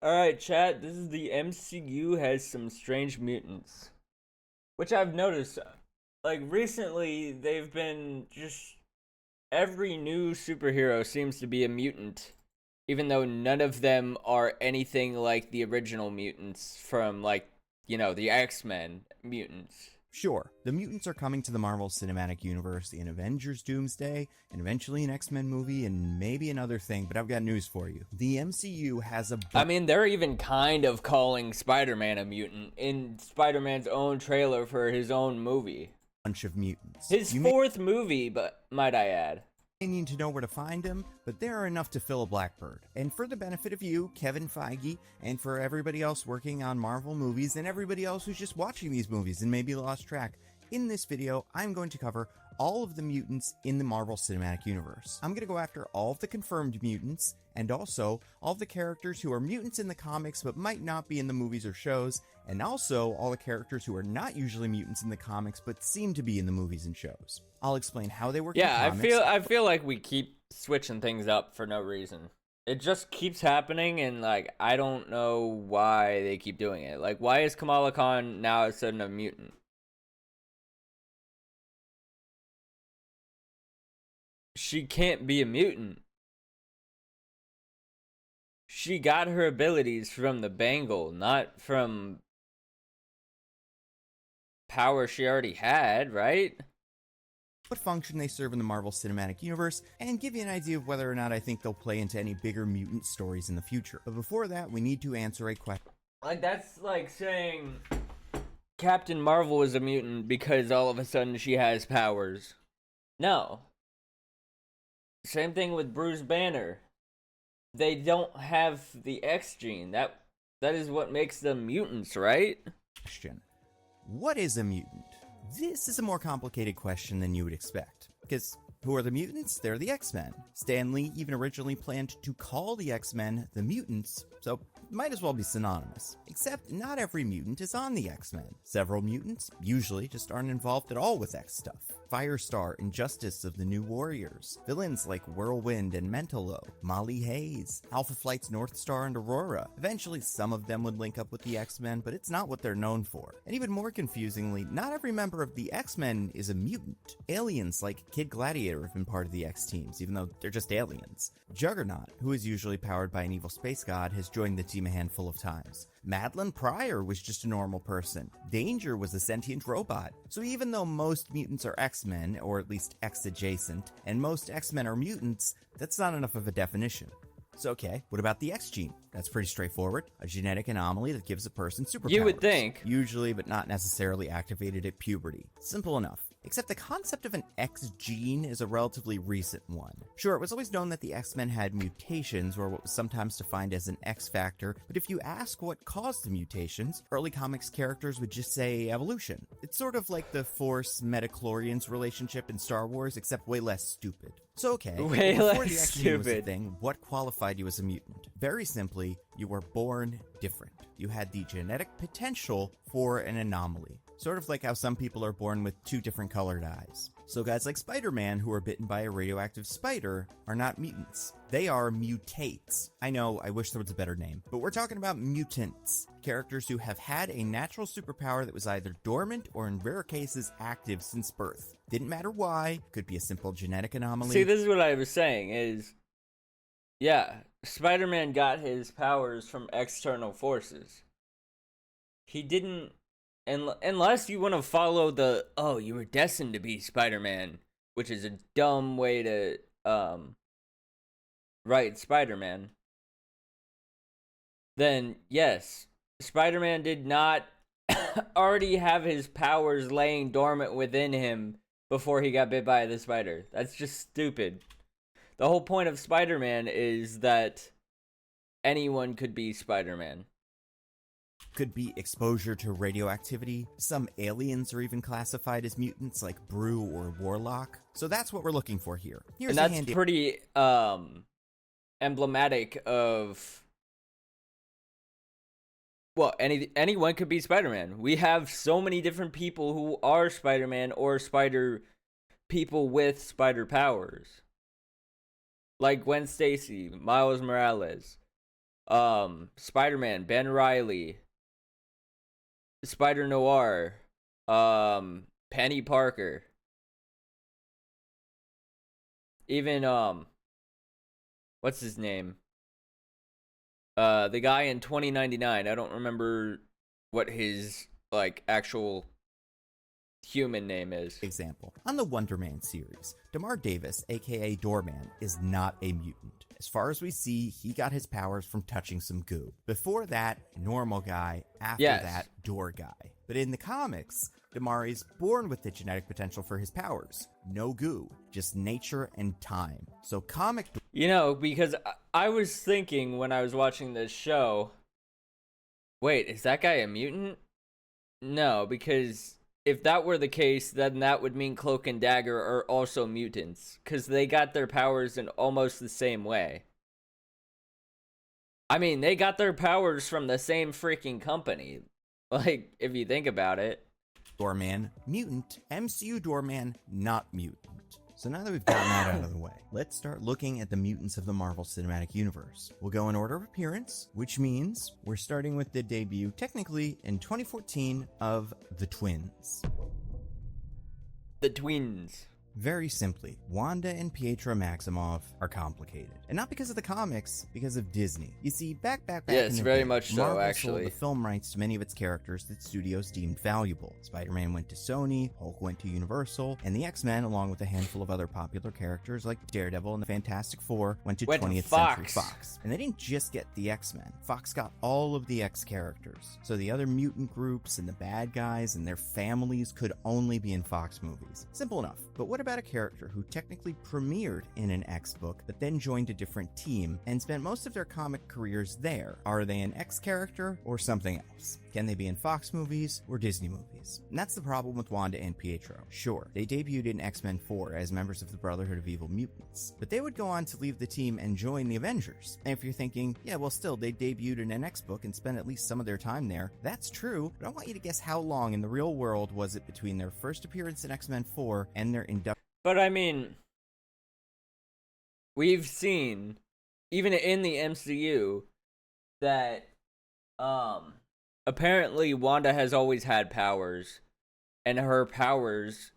Alright, chat, this is the MCU has some strange mutants. Which I've noticed, like, recently, they've been just. Every new superhero seems to be a mutant. Even though none of them are anything like the original mutants from, like, the X-Men mutants. Sure, the mutants are coming to the Marvel Cinematic Universe in Avengers Doomsday, and eventually an X-Men movie, and maybe another thing, but I've got news for you. The MCU has a I mean, they're even kind of calling Spider-Man a mutant in Spider-Man's own trailer for his own movie. bunch of mutants. His fourth movie, but might I add. You need to know where to find them, but there are enough to fill a blackbird. And for the benefit of you, Kevin Feige, and for everybody else working on Marvel movies, and everybody else who's just watching these movies and maybe lost track, in this video, I'm going to cover all of the mutants in the Marvel Cinematic Universe. I'm going to go after all of the confirmed mutants, and also all of the characters who are mutants in the comics but might not be in the movies or shows, and also all the characters who are not usually mutants in the comics but seem to be in the movies and shows. I'll explain how they work in comics. I feel like we keep switching things up for no reason. It just keeps happening, and like I don't know why they keep doing it. Like, why is Kamala Khan now all of a sudden a mutant? She can't be a mutant. She got her abilities from the bangle, not from power she already had, right? What function they serve in the Marvel Cinematic Universe, and give you an idea of whether or not I think they'll play into any bigger mutant stories in the future. But before that, we need to answer a question. Like, that's like saying Captain Marvel is a mutant because all of a sudden she has powers. No. Same thing with Bruce Banner. They don't have the X gene. That is what makes them mutants, right? What is a mutant? This is a more complicated question than you would expect. Because who are the mutants? They're the X-Men. Stan Lee even originally planned to call the X-Men the Mutants, so might as well be synonymous. Except not every mutant is on the X-Men. Several mutants usually just aren't involved at all with X stuff. Firestar and Justice of the New Warriors. Villains like Whirlwind and Mentalo. Molly Hayes. Alpha Flight's Northstar and Aurora. Eventually some of them would link up with the X-Men, but it's not what they're known for. And even more confusingly, not every member of the X-Men is a mutant. Aliens like Kid Gladiator have been part of the X-teams, even though they're just aliens. Juggernaut, who is usually powered by an evil space god, has joined the team a handful of times. Madeline Pryor was just a normal person. Danger was a sentient robot. So even though most mutants are X-Men, or at least X-adjacent, and most X-Men are mutants, that's not enough of a definition. So okay, what about the X gene? That's pretty straightforward. A genetic anomaly that gives a person superpowers. You would think. Usually, but not necessarily activated at puberty. Simple enough. Except the concept of an X gene is a relatively recent one. Sure, it was always known that the X-Men had mutations, or what was sometimes defined as an X factor, but if you ask what caused the mutations, early comics characters would just say evolution. It's sort of like the Force-Metachlorians relationship in Star Wars, except way less stupid. So okay, way before less the X gene was a stupid. thing, what qualified you as a mutant? Very simply, you were born different. You had the genetic potential for an anomaly. Sort of like how some people are born with two different colored eyes. So guys like Spider-Man who are bitten by a radioactive spider are not mutants. They are mutates. I know, I wish there was a better name, but we're talking about mutants. Characters who have had a natural superpower that was either dormant or in rare cases active since birth. Didn't matter why, could be a simple genetic anomaly. See, this is what I was saying is, yeah, Spider-Man got his powers from external forces. He didn't, unless you want to follow the, oh, you were destined to be Spider-Man, which is a dumb way to, write Spider-Man, then yes, Spider-Man did not already have his powers laying dormant within him before he got bit by the spider. That's just stupid. The whole point of Spider-Man is that anyone could be Spider-Man. Could be exposure to radioactivity. Some aliens are even classified as mutants like Brew or Warlock. So that's what we're looking for here. And that's pretty emblematic of, well, anyone could be Spider-Man. We have so many different people who are Spider-Man or spider people with spider powers. Like Gwen Stacy, Miles Morales. Spider-Man, Ben Riley, Spider Noir, Penny Parker, even what's his name? The guy in 2099. I don't remember what his like actual human name is. Example. On the Wonder Man series, Damar Davis, aka Doorman, is not a mutant. As far as we see, he got his powers from touching some goo. Before that, normal guy. After that, door guy. But in the comics, Damar is born with the genetic potential for his powers. No goo, just nature and time. So comic... You know, because I was thinking when I was watching this show, wait, is that guy a mutant? No, because if that were the case, then that would mean Cloak and Dagger are also mutants, because they got their powers in almost the same way. I mean, they got their powers from the same freaking company. Like, if you think about it. Doorman, mutant. MCU Doorman, not mutant. So now that we've gotten that out of the way, let's start looking at the mutants of the Marvel Cinematic Universe. We'll go in order of appearance, which means we're starting with the debut, technically, in 2014, of the Twins. The Twins. Very simply, Wanda and Pietro Maximoff are complicated. And not because of the comics, because of Disney. You see, back yes, in the very day, much so, Marvel actually. sold the film rights to many of its characters that studios deemed valuable. Spider-Man went to Sony, Hulk went to Universal, and the X-Men, along with a handful of other popular characters like Daredevil and the Fantastic Four, went to 20th Century Fox. And they didn't just get the X-Men. Fox got all of the X characters. So the other mutant groups and the bad guys and their families could only be in Fox movies. Simple enough. But what about a character who technically premiered in an X book but then joined a different team and spent most of their comic careers there? Are they an X character or something else? Can they be in Fox movies or Disney movies? And that's the problem with Wanda and Pietro. Sure, they debuted in X-Men 4 as members of the Brotherhood of Evil Mutants, but they would go on to leave the team and join the Avengers. And if you're thinking, yeah, well still, they debuted in an X book and spent at least some of their time there, that's true, but I want you to guess how long in the real world was it between their first appearance in X-Men 4 and their induction. But I mean, we've seen, even in the MCU, that apparently Wanda has always had powers, and her powers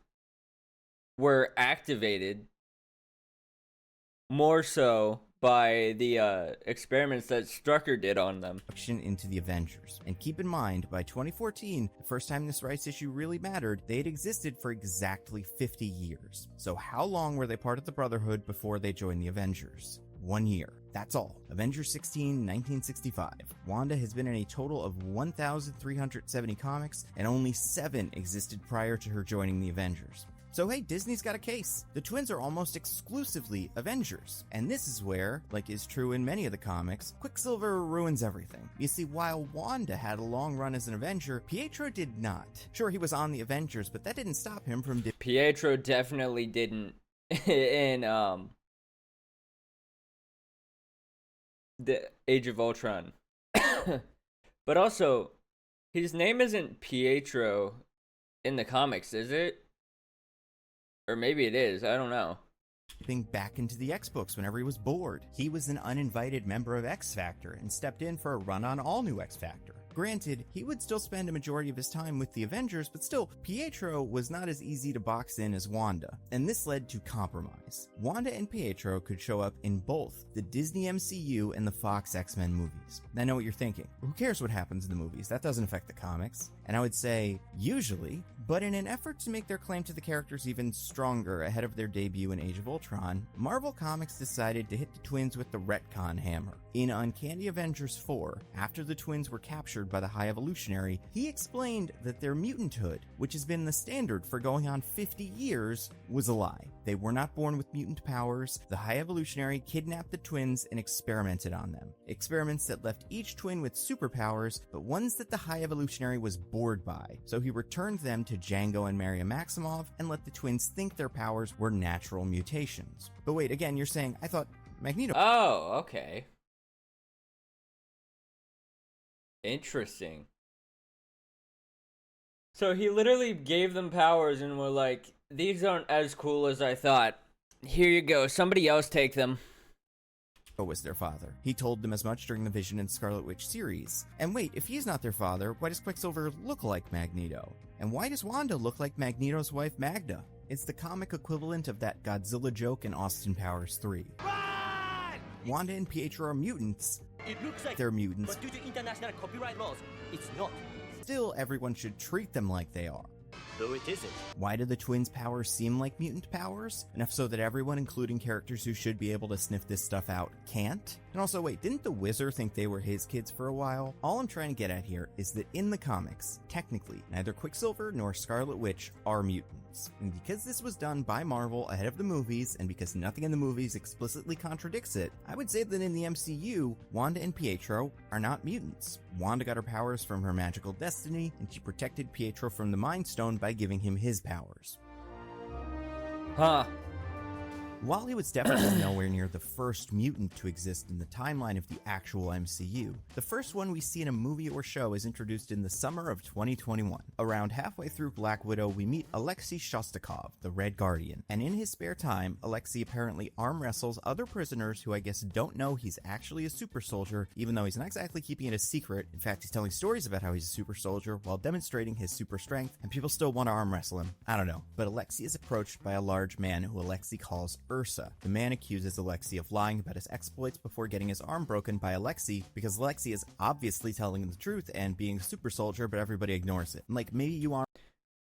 were activated more so by the experiments that Strucker did on them. Into the Avengers. And keep in mind, by 2014, the first time this rights issue really mattered, they had existed for exactly 50 years. So how long were they part of the Brotherhood before they joined the Avengers? 1 year. That's all. Avengers 16, 1965. Wanda has been in a total of 1,370 comics, and only 7 existed prior to her joining the Avengers. So hey, Disney's got a case. The twins are almost exclusively Avengers. And this is where, like is true in many of the comics, Quicksilver ruins everything. You see, while Wanda had a long run as an Avenger, Pietro did not. Sure, he was on the Avengers, but that didn't stop him from... Pietro definitely didn't in the Age of Ultron. But also, his name isn't Pietro in the comics, is it? Or maybe it is, I don't know. Back into the X-Books whenever he was bored. He was an uninvited member of X-Factor and stepped in for a run on all new X-Factor. Granted, he would still spend a majority of his time with the Avengers, but still, Pietro was not as easy to box in as Wanda, and this led to compromise. Wanda and Pietro could show up in both the Disney MCU and the Fox X-Men movies. I know what you're thinking. Who cares what happens in the movies? That doesn't affect the comics. And I would say, usually, but in an effort to make their claim to the characters even stronger ahead of their debut in Age of Ultron, Marvel Comics decided to hit the twins with the retcon hammer. In Uncanny Avengers 4, after the twins were captured by the High Evolutionary, he explained that their mutanthood, which has been the standard for going on 50 years, was a lie. They were not born with mutant powers. The High Evolutionary kidnapped the twins and experimented on them. Experiments that left each twin with superpowers, but ones that the High Evolutionary was bored by. So he returned them to Django and Maria Maximoff and let the twins think their powers were natural mutations. But wait, again, you're saying, I thought Magneto... Oh, okay. Interesting. So he literally gave them powers and were like, these aren't as cool as I thought. Here you go, somebody else take them. was their father. He told them as much during the Vision and Scarlet Witch series. And wait, if he's not their father, why does Quicksilver look like Magneto? And why does Wanda look like Magneto's wife Magda? It's the comic equivalent of that Godzilla joke in Austin Powers 3. Run! Wanda and Pietro are mutants. It looks like they're mutants. But due to international copyright laws, it's not. Still, everyone should treat them like they are. Though it isn't. Why do the twins' powers seem like mutant powers? Enough so that everyone, including characters who should be able to sniff this stuff out, can't? And also, wait, didn't the Wizard think they were his kids for a while? All I'm trying to get at here is that in the comics, technically, neither Quicksilver nor Scarlet Witch are mutants. And because this was done by Marvel ahead of the movies, and because nothing in the movies explicitly contradicts it, I would say that in the MCU, Wanda and Pietro are not mutants. Wanda got her powers from her magical destiny, and she protected Pietro from the Mind Stone by giving him his powers. Huh. While he was definitely nowhere near the first mutant to exist in the timeline of the actual MCU, the first one we see in a movie or show is introduced in the summer of 2021. Around halfway through Black Widow, we meet Alexei Shostakov, the Red Guardian, and in his spare time, Alexei apparently arm wrestles other prisoners who I guess don't know he's actually a super soldier, even though he's not exactly keeping it a secret. In fact, he's telling stories about how he's a super soldier while demonstrating his super strength, and people still want to arm wrestle him. I don't know. But Alexei is approached by a large man who Alexei calls Ursa. The man accuses Alexei of lying about his exploits before getting his arm broken by Alexei, because Alexei is obviously telling the truth and being a super soldier, but everybody ignores it. Like, maybe you arm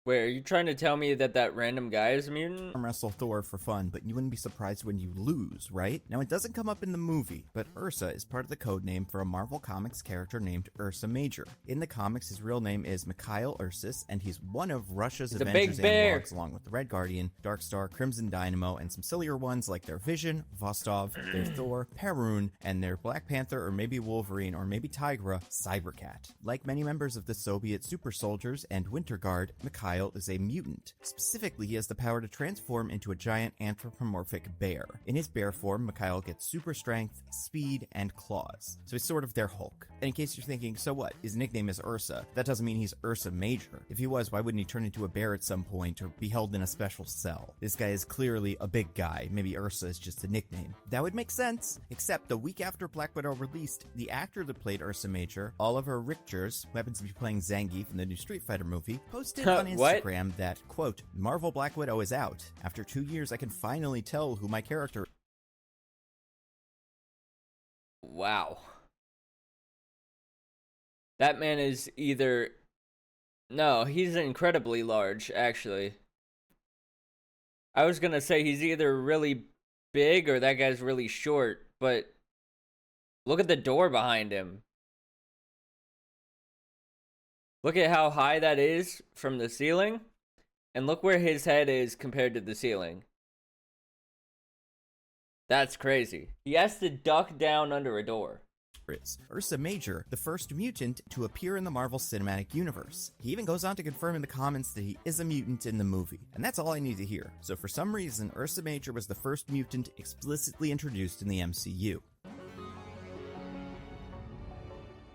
Wait, are you trying to tell me that that random guy is a mutant? wrestle Thor for fun, but you wouldn't be surprised when you lose, right? Now, it doesn't come up in the movie, but Ursa is part of the code name for a Marvel Comics character named Ursa Major. In the comics, his real name is Mikhail Ursus, and he's one of Russia's Avengers analogs, along with the Red Guardian, Darkstar, Crimson Dynamo, and some sillier ones like their Vision, Vostok, their Thor, Perun, and their Black Panther, or maybe Wolverine, or maybe Tigra, Cybercat. Like many members of the Soviet super soldiers and Winter Guard, Mikhail is a mutant. Specifically, he has the power to transform into a giant anthropomorphic bear. In his bear form, Mikhail gets super strength, speed, and claws. So he's sort of their Hulk. And in case you're thinking, so what? His nickname is Ursa. That doesn't mean he's Ursa Major. If he was, why wouldn't he turn into a bear at some point or be held in a special cell? This guy is clearly a big guy. Maybe Ursa is just a nickname. That would make sense. Except the week after Black Widow released, the actor that played Ursa Major, Oliver Richters, who happens to be playing Zangief in the new Street Fighter movie, posted on Instagram that, quote, Marvel Black Widow is out. After 2 years, I can finally tell who my character. Wow. That man is either... No, he's incredibly large, actually. I was gonna say he's either really big or that guy's really short, but look at the door behind him. Look at how high that is from the ceiling, and look where his head is compared to the ceiling. That's crazy. He has to duck down under a door. Ursa Major, the first mutant to appear in the Marvel Cinematic Universe. He even goes on to confirm in the comments that he is a mutant in the movie. And that's all I need to hear. So for some reason, Ursa Major was the first mutant explicitly introduced in the MCU.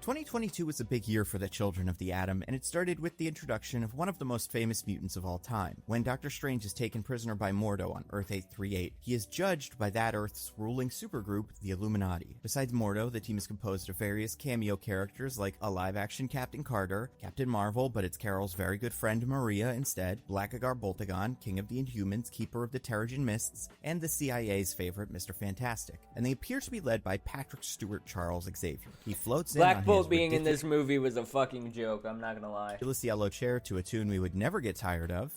2022 was a big year for the Children of the Atom, and it started with the introduction of one of the most famous mutants of all time. When Doctor Strange is taken prisoner by Mordo on Earth 838, he is judged by that Earth's ruling supergroup, the Illuminati. Besides Mordo, the team is composed of various cameo characters like a live-action Captain Carter, Captain Marvel, but it's Carol's very good friend Maria instead, Blackagar Boltagon, King of the Inhumans, Keeper of the Terrigen Mists, and the CIA's favorite, Mr. Fantastic. And they appear to be led by Patrick Stewart Charles Xavier. He floats in on his being in this movie was a fucking joke, I'm not gonna lie. Ridiculous yellow chair to a tune we would never get tired of.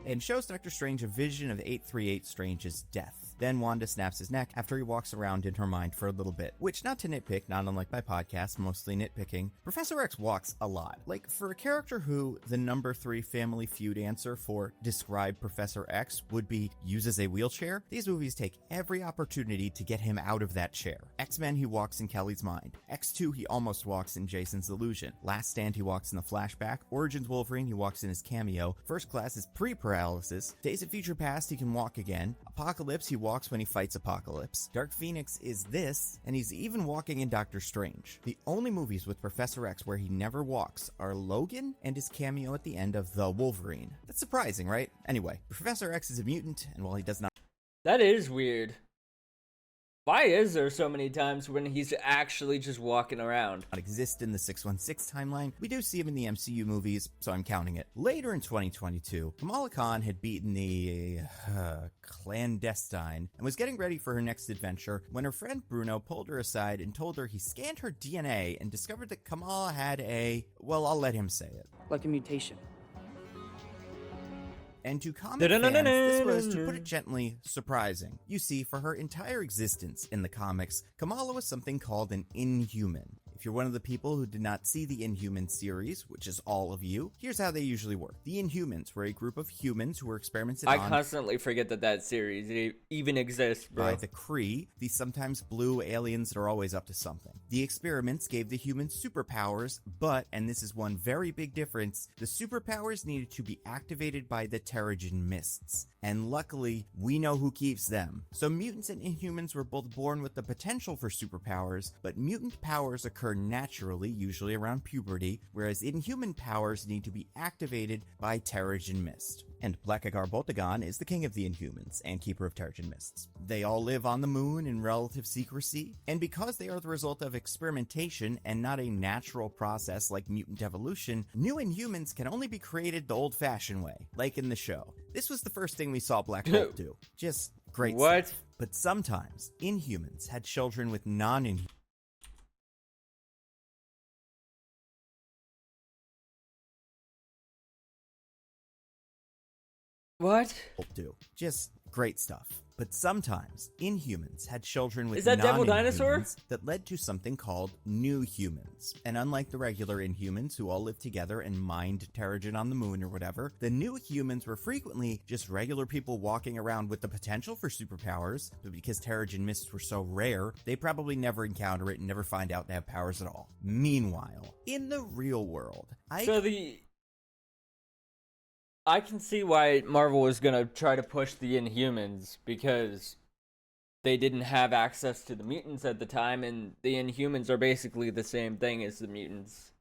And shows Doctor Strange a vision of 838 Strange's death. Then Wanda snaps his neck after he walks around in her mind for a little bit. Which, not to nitpick, not unlike my podcast, mostly nitpicking, Professor X walks a lot. Like, for a character who the number 3 Family Feud answer for describe Professor X would be uses a wheelchair, these movies take every opportunity to get him out of that chair. X-Men, he walks in Kelly's mind. X2, he almost walks in Jason's illusion. Last Stand, he walks in the flashback. Origins Wolverine, he walks in his cameo. First Class is pre-paralysis. Days of Future Past, he can walk again. Apocalypse, he walks when he fights Apocalypse. Dark Phoenix is this, and he's even walking in Doctor Strange. The only movies with Professor X where he never walks are Logan and his cameo at the end of The Wolverine. That's surprising, right? Anyway, Professor X is a mutant, and while he does not... That is weird. Why is there so many times when he's actually just walking around? Not exist in the 616 timeline. We do see him in the MCU movies, so I'm counting it. Later in 2022, Kamala Khan had beaten the clandestine and was getting ready for her next adventure when her friend Bruno pulled her aside and told her he scanned her DNA and discovered that Kamala had well, I'll let him say it. Like a mutation. And to comic fans, this was, to put it gently, surprising. You see, for her entire existence in the comics, Kamala was something called an Inhuman. If you're one of the people who did not see the Inhuman series, which is all of you, here's how they usually work. The Inhumans were a group of humans who were experimented on... I constantly forget that series even exists, bro. ...by the Kree, these sometimes blue aliens that are always up to something. The experiments gave the humans superpowers, but, and this is one very big difference, the superpowers needed to be activated by the Terrigen Mists. And luckily, we know who keeps them. So mutants and Inhumans were both born with the potential for superpowers, but mutant powers occur naturally, usually around puberty, whereas Inhuman powers need to be activated by Terrigen Mist. And Blackagar Boltagon is the king of the Inhumans and keeper of Terrigen Mists. They all live on the moon in relative secrecy, and because they are the result of experimentation and not a natural process like mutant evolution, new Inhumans can only be created the old-fashioned way, like in the show. This was the first thing we saw Black Bolt do. Just great What? stuff. But sometimes, Inhumans had children with non-Inhumans. What? Do. Just great stuff. But sometimes, Inhumans had children with Is that Devil Dinosaur? non-Inhumans that led to something called New Humans. And unlike the regular Inhumans who all lived together and mined Terrigen on the moon or whatever, the New Humans were frequently just regular people walking around with the potential for superpowers, but because Terrigen Mists were so rare, they probably never encounter it and never find out they have powers at all. Meanwhile, in the real world, I can see why Marvel was gonna try to push the Inhumans, because they didn't have access to the mutants at the time, and the Inhumans are basically the same thing as the mutants.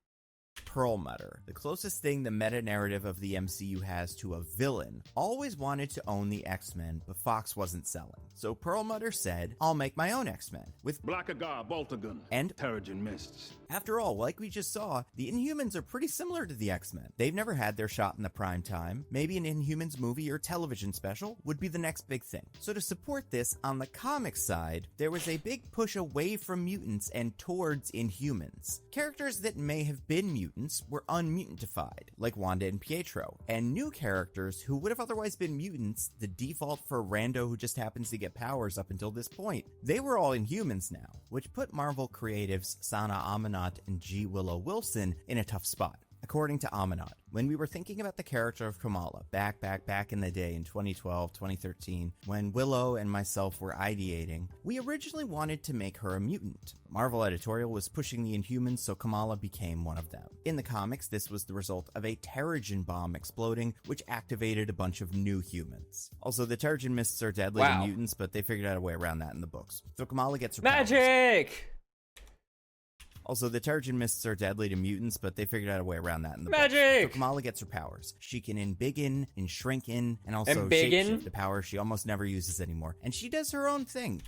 Perlmutter, the closest thing the meta-narrative of the MCU has to a villain, always wanted to own the X-Men, but Fox wasn't selling. So Perlmutter said, I'll make my own X-Men, with Blackagar Boltagon and Terrigen Mists. After all, like we just saw, the Inhumans are pretty similar to the X-Men. They've never had their shot in the prime time. Maybe an Inhumans movie or television special would be the next big thing. So to support this, on the comics side, there was a big push away from mutants and towards Inhumans. Characters that may have been mutants were unmutatified, like Wanda and Pietro, and new characters who would have otherwise been mutants, the default for a rando who just happens to get powers up until this point. They were all Inhumans now, which put Marvel creatives Sana Amanat and G. Willow Wilson in a tough spot. According to Amanat, when we were thinking about the character of Kamala back in the day in 2012, 2013, when Willow and myself were ideating, we originally wanted to make her a mutant. Marvel Editorial was pushing the Inhumans, so Kamala became one of them. In the comics, this was the result of a Terrigen bomb exploding, which activated a bunch of new humans. Also, the Terrigen Mists are deadly to mutants, but they figured out a way around that in the books. So Kamala gets her magic! Powers. Also, the Terrigen Mists are deadly to mutants, but they figured out a way around that in the magic! Books. So Kamala gets her powers. She can embiggen and shrinken, and also Embiggen? shapeshift, the power she almost never uses anymore. And she does her own thing.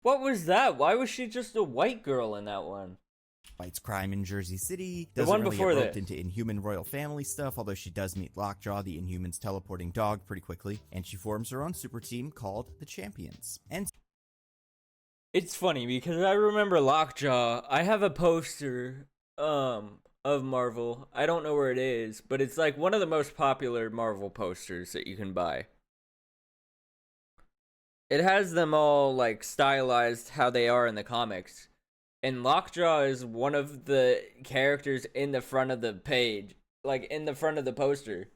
What was that? Why was she just a white girl in that one? Fights crime in Jersey City. The Doesn't one really before get roped this. into Inhuman royal family stuff, although she does meet Lockjaw, the Inhuman's teleporting dog, pretty quickly. And she forms her own super team called the Champions. And It's funny because I remember Lockjaw. I have a poster of Marvel. I don't know where it is, but it's like one of the most popular Marvel posters that you can buy. It has them all like stylized how they are in the comics. And Lockjaw is one of the characters in the front of the page, like in the front of the poster.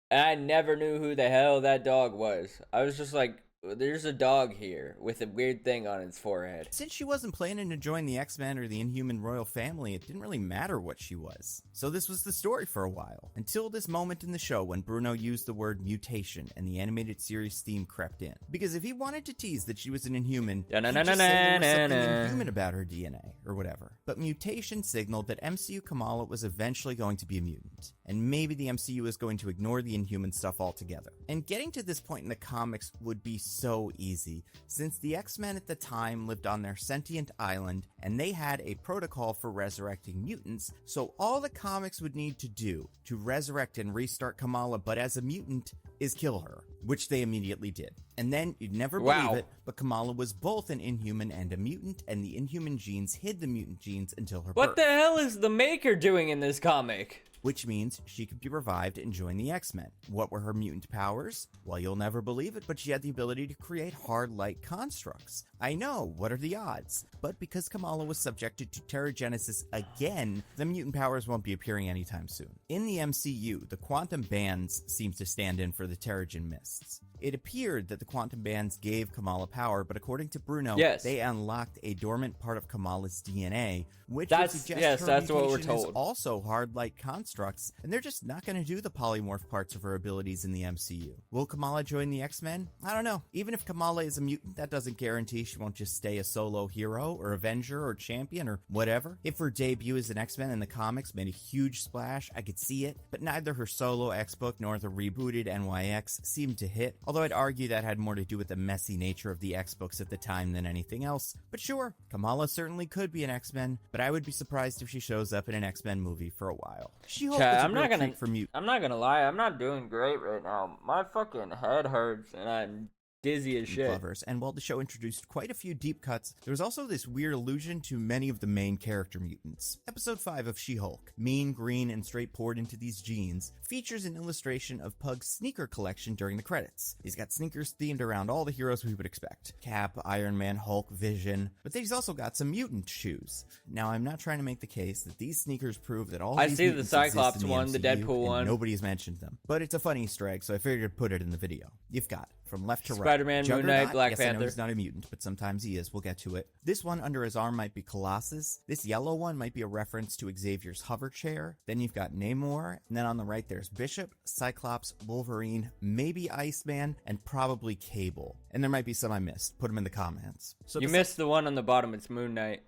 And I never knew who the hell that dog was. I was just like, there's a dog here with a weird thing on its forehead. since she wasn't planning to join the X-Men or the Inhuman royal family, it didn't really matter what she was. So this was the story for a while, until this moment in the show when Bruno used the word mutation and the animated series theme crept in. Because if he wanted to tease that she was an Inhuman, he'd just say there was something inhuman about her DNA, or whatever. But mutation signaled that MCU Kamala was eventually going to be a mutant. and maybe the MCU is going to ignore the Inhuman stuff altogether. And getting to this point in the comics would be so easy, since the X-Men at the time lived on their sentient island, and they had a protocol for resurrecting mutants, so all the comics would need to do to resurrect and restart Kamala, but as a mutant, is kill her, which they immediately did. And then, you'd never believe it, but Kamala was both an Inhuman and a mutant, and the Inhuman genes hid the mutant genes until her birth. What the hell is the Maker doing in this comic? Which means she could be revived and join the X-Men. What were her mutant powers? Well, you'll never believe it, but she had the ability to create hard light constructs. I know, what are the odds? But because Kamala was subjected to Terrigenesis again, the mutant powers won't be appearing anytime soon. In the MCU, the quantum bands seem to stand in for the Terrigen mists. It appeared that the quantum bands gave Kamala power, but according to Bruno, they unlocked a dormant part of Kamala's DNA, which would suggest her mutation is also hard light constructs, and they're just not going to do the polymorph parts of her abilities in the MCU. Will Kamala join the X-Men? I don't know. Even if Kamala is a mutant, that doesn't guarantee she won't just stay a solo hero, or Avenger, or champion, or whatever. If her debut as an X-Men in the comics made a huge splash, I could see it, but neither her solo X-book nor the rebooted NYX seemed to hit, although I'd argue that had more to do with the messy nature of the X-books at the time than anything else. But sure, Kamala certainly could be an X-Men, but I would be surprised if she shows up in an X-Men movie for a while. I'm not gonna lie, I'm not doing great right now. My fucking head hurts and I'm dizzy as shit. Lovers. And while the show introduced quite a few deep cuts, there was also this weird allusion to many of the main character mutants. Episode 5 of She-Hulk, mean, green, and straight poured into these genes, features an illustration of Pug's sneaker collection during the credits. He's got sneakers themed around all the heroes we would expect. Cap, Iron Man, Hulk, Vision, but then he's also got some mutant shoes. Now, I'm not trying to make the case that these sneakers prove that all these mutants the Cyclops exist in the one, MCU, the Deadpool one. Nobody's mentioned them. But it's a fun Easter egg, so I figured I'd put it in the video. You've got, from left to right, Spider-Man, Moon Knight, Black Panther. I know he's not a mutant, but sometimes he is. We'll get to it. This one under his arm might be Colossus. This yellow one might be a reference to Xavier's hover chair. Then you've got Namor, and then on the right there's Bishop, Cyclops, Wolverine, maybe Iceman, and probably Cable. And there might be some I missed. Put them in the comments. So you missed the one on the bottom. It's Moon Knight.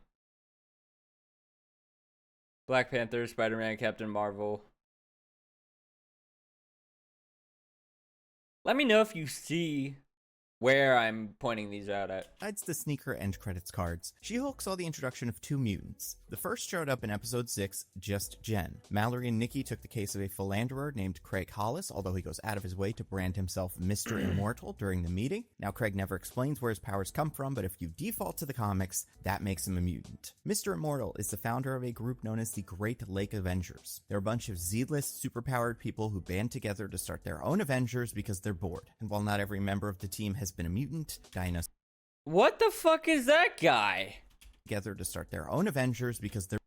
Black Panther, Spider-Man, Captain Marvel. Let me know if you see where I'm pointing these out at. Besides the sneaker end credits cards, She-Hulk saw the introduction of two mutants. The first showed up in episode 6, Just Jen. Mallory and Nikki took the case of a philanderer named Craig Hollis, although he goes out of his way to brand himself Mr. Immortal during the meeting. Now, Craig never explains where his powers come from, but if you default to the comics, that makes him a mutant. Mr. Immortal is the founder of a group known as the Great Lake Avengers. They're a bunch of Z-list, superpowered people who band together to start their own Avengers because they're bored. And while not every member of the team has been a mutant, dinosaurs What the fuck is that guy? Together to start their own Avengers because they're...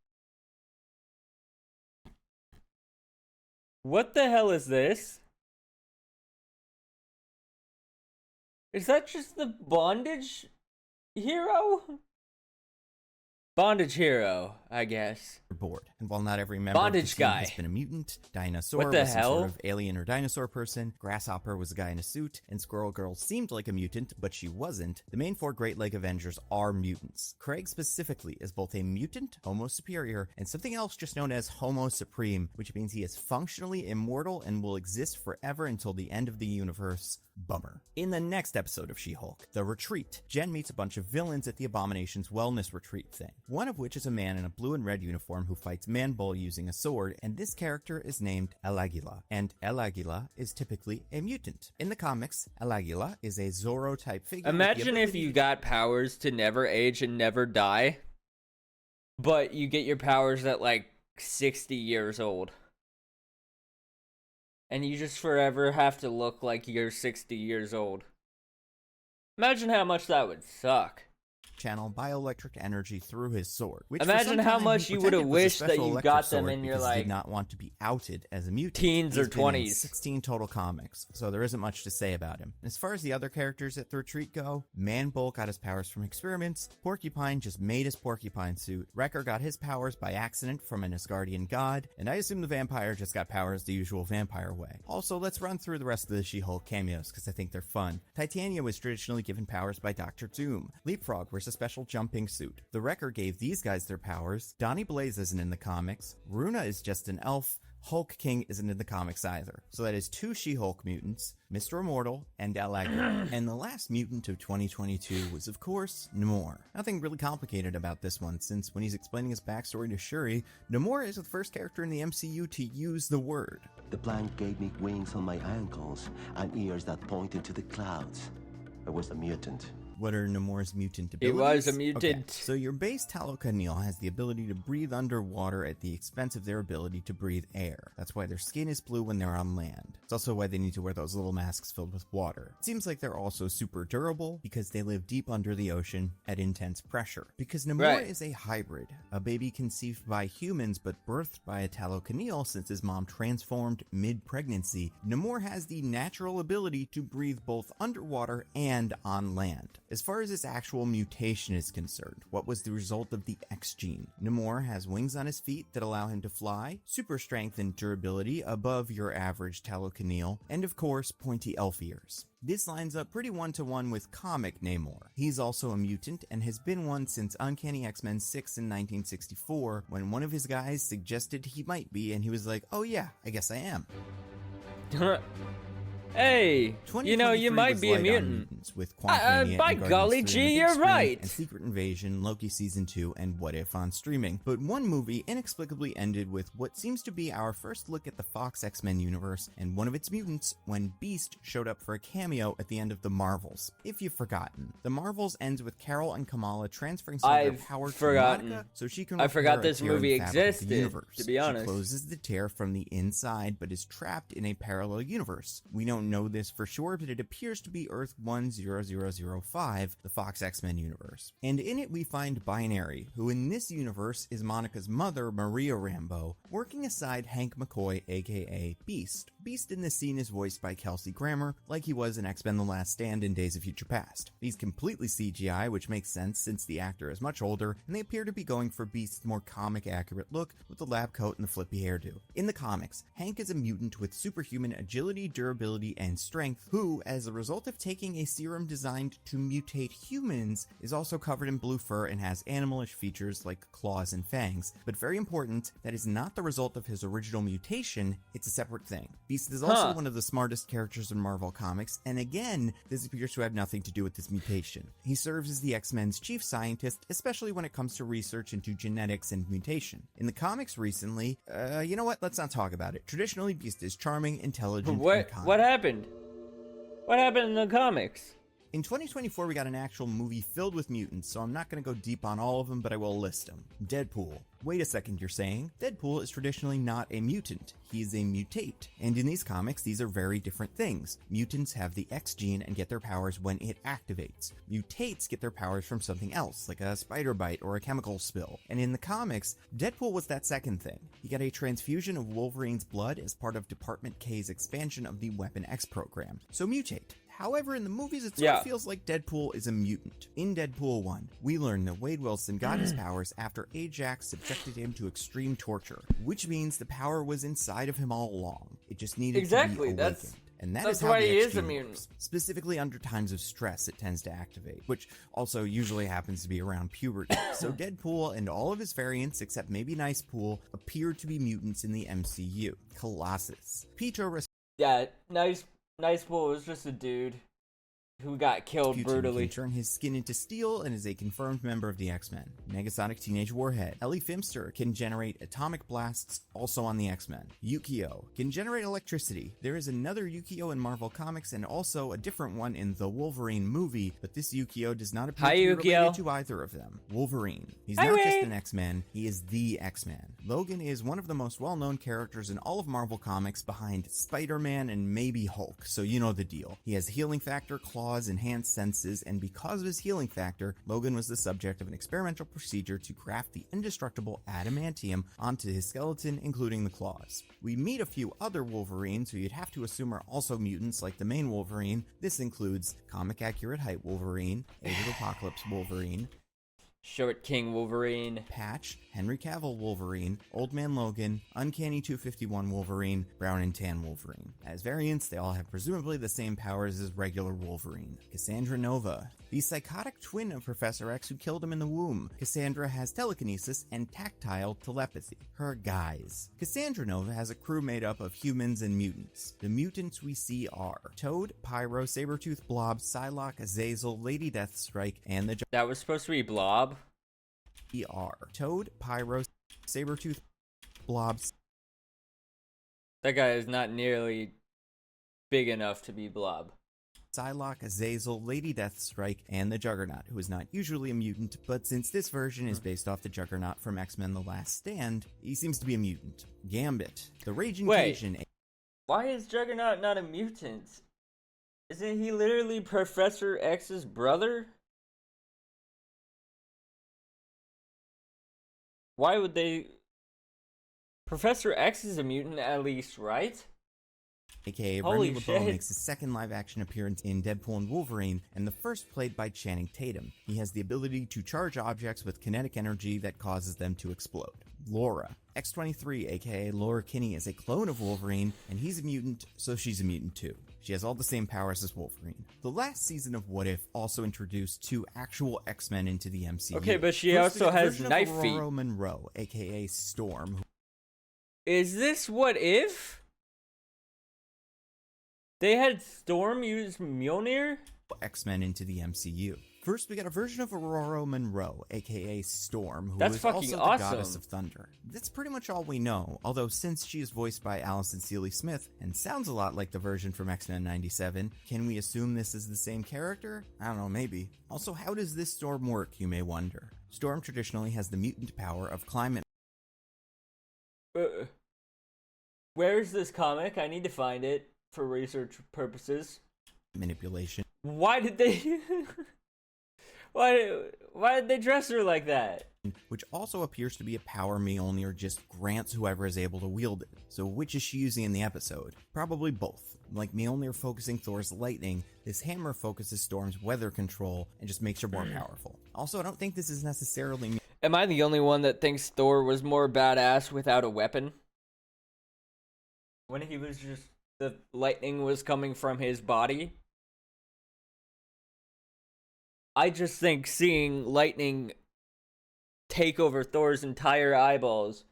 What the hell is this? Is that just the bondage hero? Bondage hero, I guess. bored. And while not every member Bondage of the team guy has been a mutant, Dinosaur What the was some hell? sort of alien or dinosaur person, Grasshopper was a guy in a suit, and Squirrel Girl seemed like a mutant, but she wasn't. The main four Great Lake Avengers are mutants. Craig specifically is both a mutant, Homo Superior, and something else just known as Homo Supreme, which means he is functionally immortal and will exist forever until the end of the universe. Bummer. In the next episode of She-Hulk, The Retreat, Jen meets a bunch of villains at the Abomination's wellness retreat thing, one of which is a man in a blue and red uniform who fights Man-Bull using a sword, and this character is named El Aguila, and El Aguila is typically a mutant. In the comics, El Aguila is a Zorro-type figure. Imagine if you got powers to never age and never die, but you get your powers at like 60 years old. And you just forever have to look like you're 60 years old. Imagine how much that would suck. Channel bioelectric energy through his sword. Which imagine how much you would have wished that you got them in your like did not want to be outed as a mutant. Teens or He's been in 20s. 16 total comics, so there isn't much to say about him. As far as the other characters at the retreat go, Man-Bull got his powers from experiments, Porcupine just made his porcupine suit, Wrecker got his powers by accident from an Asgardian god, and I assume the vampire just got powers the usual vampire way. Also, let's run through the rest of the She-Hulk cameos because I think they're fun. Titania was traditionally given powers by Dr. Doom. Leapfrog wears a special jumping suit. The Wrecker gave these guys their powers. Donnie Blaze isn't in the comics. Runa is just an elf. Hulk King isn't in the comics either. So that is 2 She-Hulk mutants, Mr. Immortal and Allegra. And the last mutant of 2022 was, of course, Namor. Nothing really complicated about this one, since when he's explaining his backstory to Shuri, Namor is the first character in the MCU to use the word. The plant gave me wings on my ankles and ears that pointed to the clouds. I was a mutant. What are Namor's mutant He abilities? was a mutant. Okay, so your base Talokanil has the ability to breathe underwater at the expense of their ability to breathe air. That's why their skin is blue when they're on land. It's also why they need to wear those little masks filled with water. It seems like they're also super durable because they live deep under the ocean at intense pressure. Because Namor is a hybrid, a baby conceived by humans but birthed by a Talokanil since his mom transformed mid-pregnancy, Namor has the natural ability to breathe both underwater and on land. As far as his actual mutation is concerned, what was the result of the X gene? Namor has wings on his feet that allow him to fly, super strength and durability above your average Talokanil, and of course, pointy elf ears. This lines up pretty one-to-one with comic Namor. He's also a mutant and has been one since Uncanny X-Men 6 in 1964, when one of his guys suggested he might be, and he was like, oh yeah, I guess I am. Hey, you know, you might be a mutant. With Quantumania by and Guardians golly 3 on the gee, big you're screen, right. And Secret Invasion, Loki Season 2, and What If on streaming. But one movie inexplicably ended with what seems to be our first look at the Fox X-Men universe and one of its mutants when Beast showed up for a cameo at the end of The Marvels. If you've forgotten, The Marvels ends with Carol and Kamala transferring some of their power to Monica so she can I forgot repair a this tear in movie the fabric of the existed, universe. to be honest. She closes the tear from the inside but is trapped in a parallel universe. We don't know this for sure, but it appears to be Earth 10005, the Fox X-Men universe. And in it we find Binary, who in this universe is Monica's mother, Maria Rambeau, working aside Hank McCoy, aka Beast. Beast in this scene is voiced by Kelsey Grammer, like he was in X-Men The Last Stand in Days of Future Past. He's completely CGI, which makes sense since the actor is much older, and they appear to be going for Beast's more comic-accurate look with the lab coat and the flippy hairdo. In the comics, Hank is a mutant with superhuman agility, durability, and strength, who, as a result of taking a serum designed to mutate humans, is also covered in blue fur and has animalish features like claws and fangs. But very important, that is not the result of his original mutation, it's a separate thing. Beast is also one of the smartest characters in Marvel Comics, and again, this appears to have nothing to do with this mutation. He serves as the X-Men's chief scientist, especially when it comes to research into genetics and mutation. In the comics recently, you know what, let's not talk about it. Traditionally, Beast is charming, intelligent, and kind. What happened? What happened in the comics? In 2024, we got an actual movie filled with mutants, so I'm not going to go deep on all of them, but I will list them. Deadpool. Wait a second, you're saying? Deadpool is traditionally not a mutant. He is a mutate. And in these comics, these are very different things. Mutants have the X gene and get their powers when it activates. Mutates get their powers from something else, like a spider bite or a chemical spill. And in the comics, Deadpool was that second thing. He got a transfusion of Wolverine's blood as part of Department K's expansion of the Weapon X program. So mutate. However, in the movies, it sort of feels like Deadpool is a mutant. In Deadpool 1, we learn that Wade Wilson got his powers after Ajax subjected him to extreme torture, which means the power was inside of him all along. It just needed to be awakened. And that's how why the he X is a gene mutant. works. Specifically under times of stress, it tends to activate, which also usually happens to be around puberty. So Deadpool and all of his variants, except maybe Nicepool, appear to be mutants in the MCU. Colossus. Peter Nicepool was just a dude who got killed brutally. Can turn his skin into steel and is a confirmed member of the X-Men. Negasonic Teenage Warhead. Ellie Fimster can generate atomic blasts, also on the X-Men. Yukio can generate electricity. There is another Yukio in Marvel Comics and also a different one in the Wolverine movie, but this Yukio does not appear to be related to either of them. Wolverine. He's not just an X-Man, he is the X-Man. Logan is one of the most well-known characters in all of Marvel Comics behind Spider-Man and maybe Hulk, so you know the deal. He has healing factor, claws, enhanced senses, and because of his healing factor, Logan was the subject of an experimental procedure to graft the indestructible adamantium onto his skeleton, including the claws. We meet a few other Wolverines who you'd have to assume are also mutants like the main Wolverine. This includes comic-accurate height Wolverine, Age of Apocalypse Wolverine, Short King Wolverine. Patch, Henry Cavill Wolverine, Old Man Logan, Uncanny 251 Wolverine, Brown and Tan Wolverine. As variants, they all have presumably the same powers as regular Wolverine. Cassandra Nova, the psychotic twin of Professor X who killed him in the womb. Cassandra has telekinesis and tactile telepathy. Her guise. Cassandra Nova has a crew made up of humans and mutants. The mutants we see are Toad, Pyro, Sabretooth, Blob, Psylocke, Azazel, Lady Deathstrike, and the That was supposed to be Blob. Toad, Pyro, Sabretooth, Blob. That guy is not nearly big enough to be Blob. Psylocke, Azazel, Lady Deathstrike, and the Juggernaut, who is not usually a mutant, but since this version is based off the Juggernaut from X-Men The Last Stand, he seems to be a mutant. Gambit, the Raging Cajun. Why is Juggernaut not a mutant? Isn't he literally Professor X's brother? Why would they... Professor X is a mutant at least, right? aka Holy Remy LeBeau shit. makes his second live-action appearance in Deadpool and Wolverine, and the first played by Channing Tatum. He has the ability to charge objects with kinetic energy that causes them to explode. Laura. X-23, aka Laura Kinney, is a clone of Wolverine, and he's a mutant, so she's a mutant too. She has all the same powers as Wolverine. The last season of What If also introduced 2 actual X-Men into the MCU. Okay, but she First, we also got a has version of knife Aurora feet. Monroe, aka Storm, Is this What If? They had Storm use Mjolnir? X-Men into the MCU. First, we got a version of Aurora Monroe, aka Storm, who That's is fucking also the awesome. Goddess of Thunder. That's pretty much all we know, although since she is voiced by Alison Seeley Smith and sounds a lot like the version from X-Men 97, can we assume this is the same character? I don't know, maybe. Also, how does this Storm work, you may wonder? Storm traditionally has the mutant power of climate Where's this comic? I need to find it for research purposes. manipulation, Why did they... Why did they dress her like that? which also appears to be a power Mjolnir just grants whoever is able to wield it. So which is she using in the episode? Probably both. Like Mjolnir focusing Thor's lightning, this hammer focuses Storm's weather control and just makes her more powerful. Also, I don't think this is necessarily... Am I the only one that thinks Thor was more badass without a weapon? When he was just... the lightning was coming from his body? I just think seeing lightning take over Thor's entire eyeballs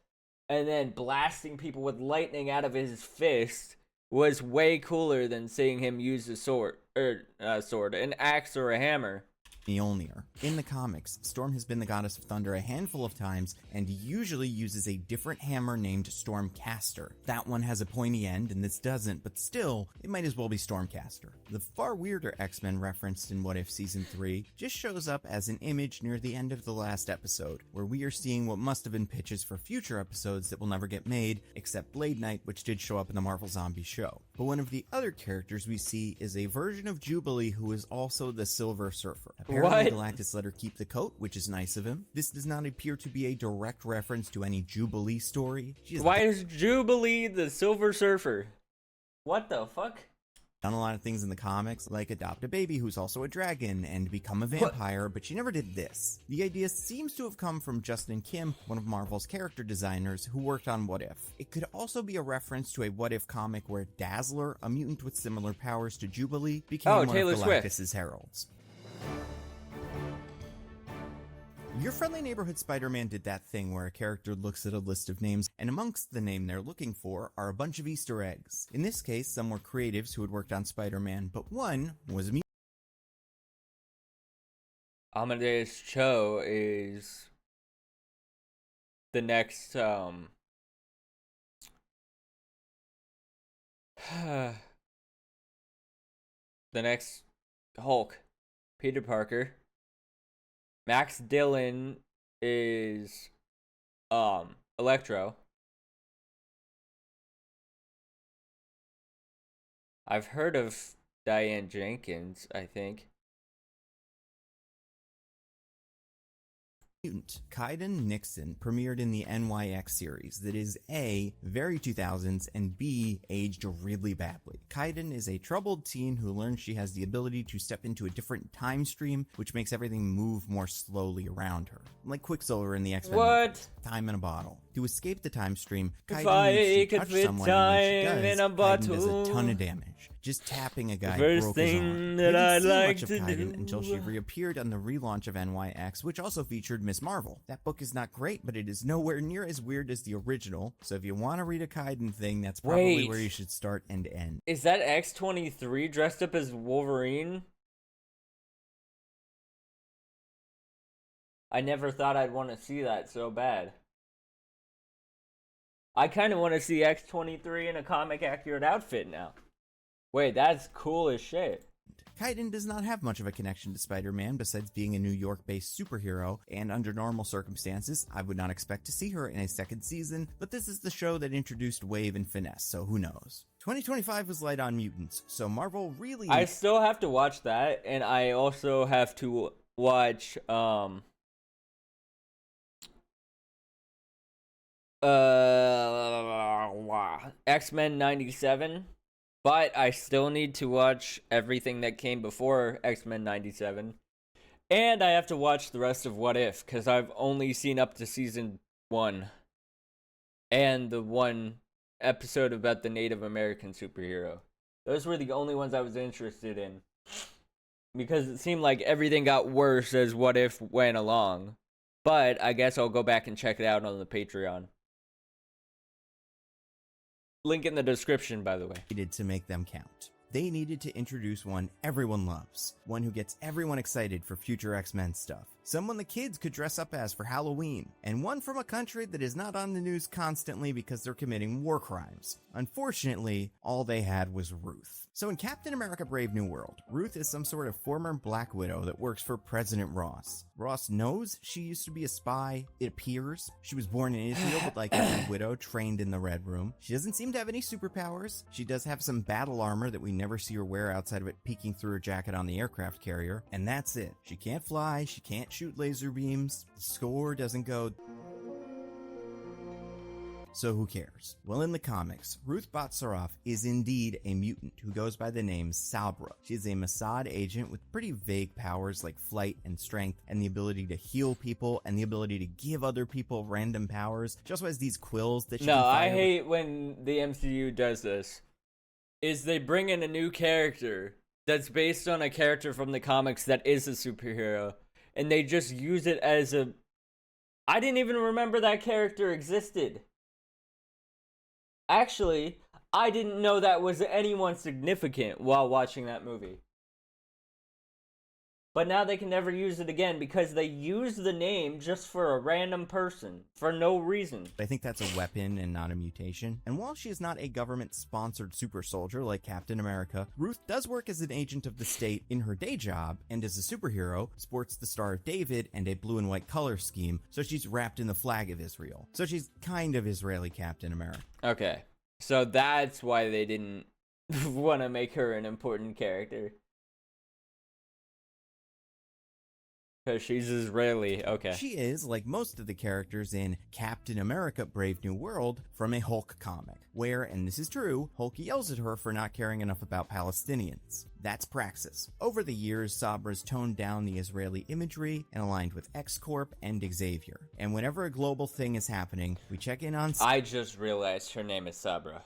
and then blasting people with lightning out of his fist was way cooler than seeing him use a sword, an axe or a hammer. Mjolnir. In the comics, Storm has been the Goddess of Thunder a handful of times and usually uses a different hammer named Stormcaster. That one has a pointy end and this doesn't, but still, it might as well be Stormcaster. The far weirder X-Men referenced in What If Season 3 just shows up as an image near the end of the last episode, where we are seeing what must have been pitches for future episodes that will never get made, except Blade Knight, which did show up in the Marvel Zombie show. But one of the other characters we see is a version of Jubilee who is also the Silver Surfer. Apparently, Galactus let her keep the coat, which is nice of him. This does not appear to be a direct reference to any Jubilee story. Why is Jubilee the Silver Surfer? What the fuck? Done a lot of things in the comics, like adopt a baby who's also a dragon and become a vampire, but she never did this. The idea seems to have come from Justin Kim, one of Marvel's character designers, who worked on What If. It could also be a reference to a What If comic where Dazzler, a mutant with similar powers to Jubilee, became one Taylor of Swift. Galactus' heralds. Your friendly neighborhood Spider-Man did that thing where a character looks at a list of names, and amongst the name they're looking for are a bunch of Easter eggs. In this case, some were creatives who had worked on Spider-Man, but one was a mutant. Amadeus Cho is the next, the next Hulk. Peter Parker. Max Dillon is Electro. I've heard of Diane Jenkins, I think. Mutant, Kaiden Nixon premiered in the NYX series that is A, very 2000s, and B, aged really badly. Kaiden is a troubled teen who learns she has the ability to step into a different time stream, which makes everything move more slowly around her. Like Quicksilver in the X-Men movies, time in a bottle. To escape the time stream, Kaiden needs to touch someone, and when she does, Kaiden does a ton of damage. Just tapping a guy broke his arm. We didn't see much of Kaiden until she reappeared on the relaunch of NYX, which also featured Miss Marvel. That book is not great, but it is nowhere near as weird as the original, so if you want to read a Kaiden thing, that's probably where you should start and end. Is that X-23 dressed up as Wolverine? I never thought I'd want to see that so bad. I kind of want to see X-23 in a comic-accurate outfit now. Wait, that's cool as shit. Kaiden does not have much of a connection to Spider-Man besides being a New York-based superhero, and under normal circumstances, I would not expect to see her in a second season, but this is the show that introduced Wave and Finesse, so who knows. 2025 was light on mutants, so Marvel really... I still have to watch that, and I also have to watch, X-Men 97. But I still need to watch everything that came before X-Men 97. And I have to watch the rest of What If, because I've only seen up to season 1. And the one episode about the Native American superhero. Those were the only ones I was interested in. Because it seemed like everything got worse as What If went along. But I guess I'll go back and check it out on the Patreon. Link in the description, by the way. Needed to make them count. They needed to introduce one everyone loves, one who gets everyone excited for future X-Men stuff, someone the kids could dress up as for Halloween, and one from a country that is not on the news constantly because they're committing war crimes. Unfortunately, all they had was Ruth. So in Captain America Brave New World, Ruth is some sort of former Black Widow that works for President Ross. Ross knows she used to be a spy, it appears. She was born in Israel, but like every widow, trained in the Red Room. She doesn't seem to have any superpowers. She does have some battle armor that we never see her wear outside of it peeking through her jacket on the aircraft carrier, and that's it. She can't fly, she can't shoot laser beams, the score doesn't go... So who cares? Well, in the comics, Ruth Batsaroff is indeed a mutant who goes by the name Sabra. She is a Mossad agent with pretty vague powers like flight and strength and the ability to heal people and the ability to give other people random powers. She also has these quills that she can fire. I hate when the MCU does this. Is they bring in a new character that's based on a character from the comics that is a superhero, and they just use it as a... I didn't even remember that character existed. Actually, I didn't know that was anyone significant while watching that movie. But now they can never use it again because they use the name just for a random person for no reason. I think that's a weapon and not a mutation. And while she is not a government-sponsored super soldier like Captain America, Ruth does work as an agent of the state in her day job, and as a superhero, sports the Star of David and a blue and white color scheme, so she's wrapped in the flag of Israel. So she's kind of Israeli Captain America. Okay, so that's why they didn't want to make her an important character. Because she's Israeli, okay. She is, like most of the characters in Captain America Brave New World, from a Hulk comic, where, and this is true, Hulk yells at her for not caring enough about Palestinians. That's praxis. Over the years, Sabra's toned down the Israeli imagery and aligned with X-Corp and Xavier. And whenever a global thing is happening, we check in on... I just realized her name is Sabra.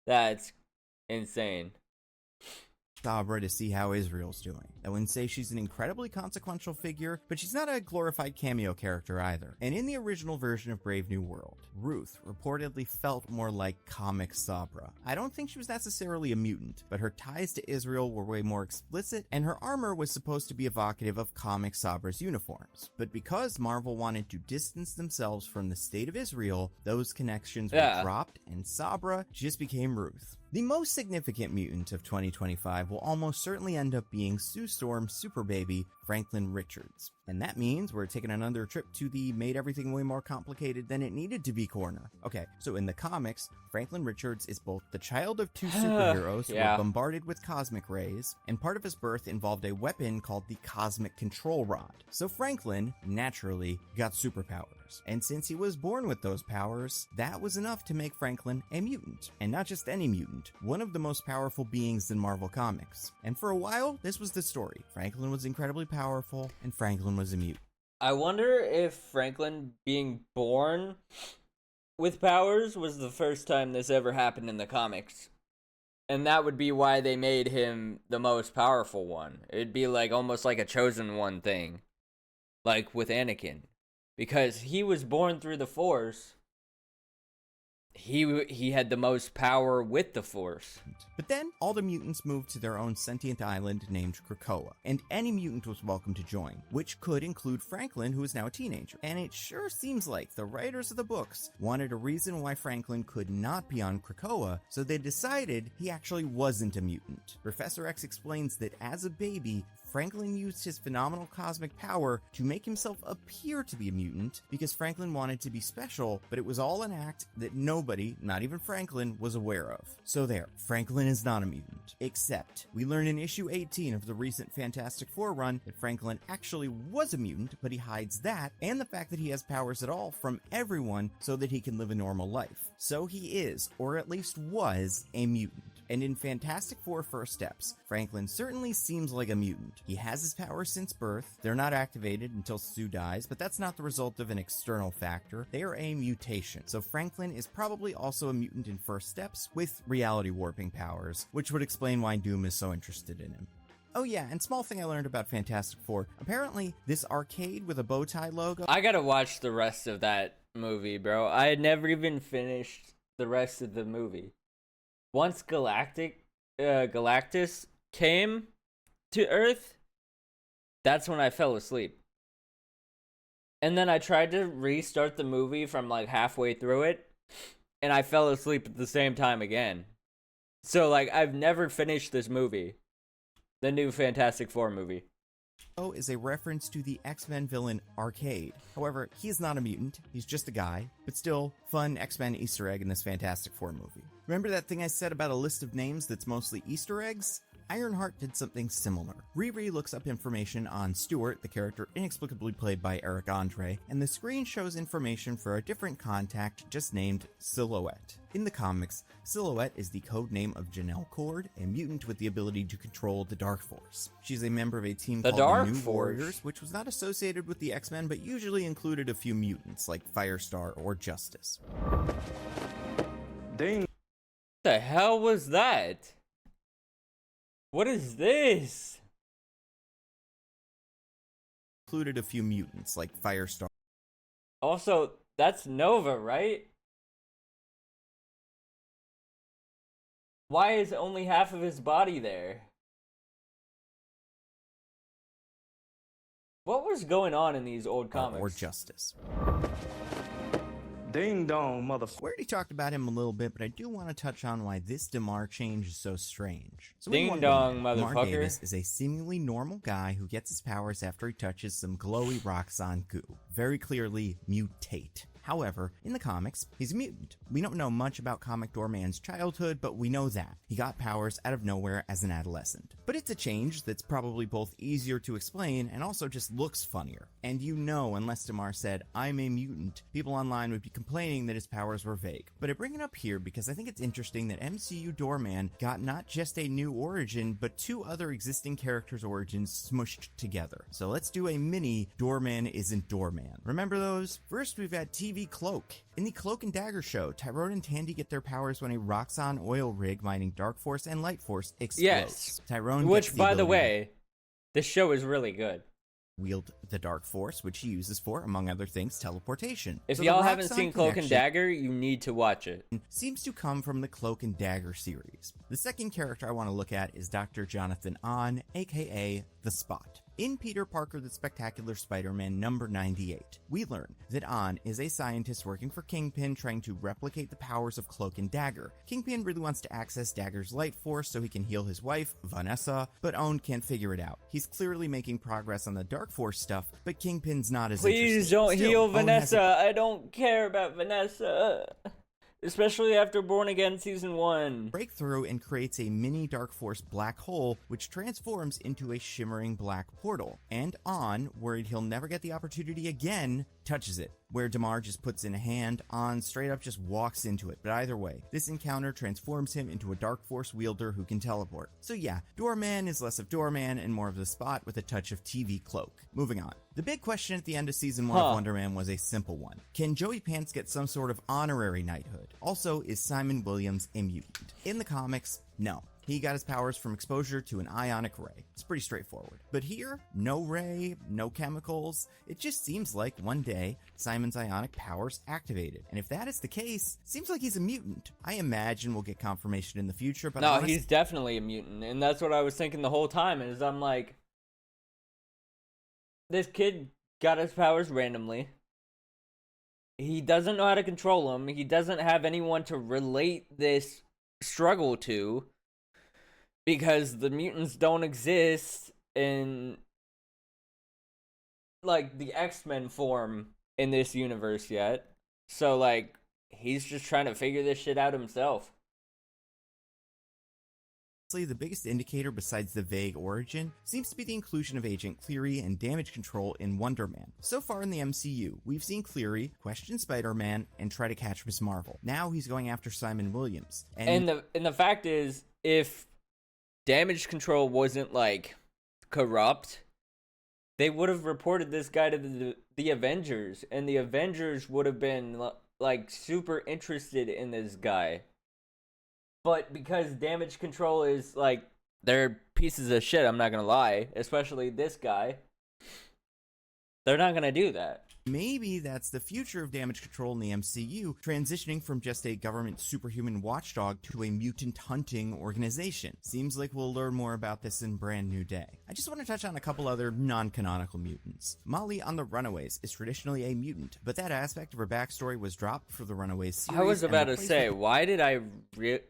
That's insane. Sabra to see how Israel's doing. I wouldn't say she's an incredibly consequential figure, but she's not a glorified cameo character either. And in the original version of Brave New World, Ruth reportedly felt more like comic Sabra. I don't think she was necessarily a mutant, but her ties to Israel were way more explicit, and her armor was supposed to be evocative of comic Sabra's uniforms. But because Marvel wanted to distance themselves from the state of Israel, those connections were dropped, and Sabra just became Ruth. The most significant mutant of 2025 will almost certainly end up being Sue Storm's super baby, Franklin Richards. And that means we're taking another trip to the made everything way more complicated than it needed to be corner. Okay, so in the comics, Franklin Richards is both the child of two superheroes who Yeah. were bombarded with cosmic rays, and part of his birth involved a weapon called the Cosmic Control Rod. So Franklin, naturally, got superpowers. And since he was born with those powers, that was enough to make Franklin a mutant. And not just any mutant, one of the most powerful beings in Marvel Comics. And for a while, this was the story. Franklin was incredibly powerful, and Franklin was a mutant. I wonder if Franklin being born with powers was the first time this ever happened in the comics. And that would be why they made him the most powerful one. It'd be like almost like a chosen one thing. Like with Anakin. Because he was born through the Force. He had the most power with the Force. But then, all the mutants moved to their own sentient island named Krakoa, and any mutant was welcome to join, which could include Franklin, who is now a teenager. And it sure seems like the writers of the books wanted a reason why Franklin could not be on Krakoa, so they decided he actually wasn't a mutant. Professor X explains that as a baby, Franklin used his phenomenal cosmic power to make himself appear to be a mutant because Franklin wanted to be special, but it was all an act that nobody, not even Franklin, was aware of. So there, Franklin is not a mutant. Except, we learn in issue 18 of the recent Fantastic Four run that Franklin actually was a mutant, but he hides that and the fact that he has powers at all from everyone so that he can live a normal life. So he is, or at least was, a mutant. And in Fantastic Four First Steps, Franklin certainly seems like a mutant. He has his powers since birth. They're not activated until Sue dies, but that's not the result of an external factor. They are a mutation. So Franklin is probably also a mutant in First Steps with reality warping powers, which would explain why Doom is so interested in him. Oh yeah, and small thing I learned about Fantastic Four. Apparently, this arcade with a bow tie logo... I gotta watch the rest of that movie, bro. I had never even finished the rest of the movie. Once Galactus came to Earth, that's when I fell asleep. And then I tried to restart the movie from like halfway through it, and I fell asleep at the same time again. So like I've never finished this movie. The new Fantastic Four movie. Is a reference to the X-Men villain Arcade. However, he's not a mutant, he's just a guy, but still, fun X-Men Easter egg in this Fantastic Four movie. Remember that thing I said about a list of names that's mostly Easter eggs? Ironheart did something similar. Riri looks up information on Stuart, the character inexplicably played by Eric Andre, and the screen shows information for a different contact just named Silhouette. In the comics, Silhouette is the code name of Janelle Cord, a mutant with the ability to control the Dark Force. She's a member of a team called the New Warriors, which was not associated with the X-Men, but usually included a few mutants like Firestar or Justice. Dang. What the hell was that? What is this? Included a few mutants like Firestar. Also, that's Nova, right? Why is only half of his body there? What was going on in these old comics? Or Justice. Ding dong, motherfucker. We already talked about him a little bit, but I do want to touch on why this Damar change is so strange. So Ding in Wonder dong, Woman, Damar motherfucker. Davis is a seemingly normal guy who gets his powers after he touches some glowy Roxxon goo. Very clearly, mutate. However, in the comics, he's a mutant. We don't know much about Comic Doorman's childhood, but we know that. He got powers out of nowhere as an adolescent. But it's a change that's probably both easier to explain and also just looks funnier. And you know, unless Damar said, "I'm a mutant," people online would be complaining that his powers were vague. But I bring it up here because I think it's interesting that MCU Doorman got not just a new origin, but two other existing characters' origins smushed together. So let's do a mini Doorman Isn't Doorman. Remember those? First, we've had TV Cloak. In the Cloak and Dagger show, Tyrone and Tandy get their powers when a Roxxon oil rig mining Dark Force and Light Force explodes. Yes. Tyrone Which, gets the by the ability way, this show is really good. to wield the Dark Force, which he uses for, among other things, teleportation. If So the y'all haven't Roxxon seen Cloak and connection Dagger, you need to watch it. seems to come from the Cloak and Dagger series. The second character I want to look at is Dr. Jonathan Ahn, aka The Spot. In Peter Parker the Spectacular Spider-Man number 98, we learn that On is a scientist working for Kingpin trying to replicate the powers of Cloak and Dagger. Kingpin really wants to access Dagger's light force so he can heal his wife, Vanessa, but On can't figure it out. He's clearly making progress on the Dark Force stuff, but Kingpin's not as Please interested. don't Still, heal Owen has Vanessa. I don't care about Vanessa. Especially after Born Again Season 1. Breakthrough and creates a mini Dark Force black hole, which transforms into a shimmering black portal. And On, worried he'll never get the opportunity again, touches it. Where Damar just puts in a hand, On straight up just walks into it. But either way, this encounter transforms him into a Dark Force wielder who can teleport. So yeah, Doorman is less of Doorman and more of the Spot with a touch of TV Cloak. Moving on. The big question at the end of Season 1 of Wonder Man was a simple one. Can Joey Pants get some sort of honorary knighthood? Also, is Simon Williams a mutant? In the comics, no. He got his powers from exposure to an ionic ray. It's pretty straightforward. But here, no ray, no chemicals. It just seems like one day, Simon's ionic powers activated. And if that is the case, seems like he's a mutant. I imagine we'll get confirmation in the future, but no, he's definitely a mutant. And that's what I was thinking the whole time, is I'm like, this kid got his powers randomly. He doesn't know how to control them. He doesn't have anyone to relate this struggle to, because the mutants don't exist in, like, the X-Men form in this universe yet. So, like, he's just trying to figure this shit out himself. The biggest indicator besides the vague origin seems to be the inclusion of Agent Cleary and damage control in Wonder Man. So far in the MCU, we've seen Cleary question Spider-Man and try to catch Ms. Marvel. Now he's going after Simon Williams. And the fact is, if damage control wasn't, like, corrupt, they would have reported this guy to the Avengers, and the Avengers would have been, like, super interested in this guy. But because damage control is, like, they're pieces of shit, I'm not gonna lie, especially this guy, they're not gonna do that. Maybe that's the future of damage control in the MCU, transitioning from just a government superhuman watchdog to a mutant hunting organization. Seems like we'll learn more about this in Brand New Day. I just want to touch on a couple other non-canonical mutants. Molly on the Runaways is traditionally a mutant, but that aspect of her backstory was dropped for the Runaways series. I was about to say, why did I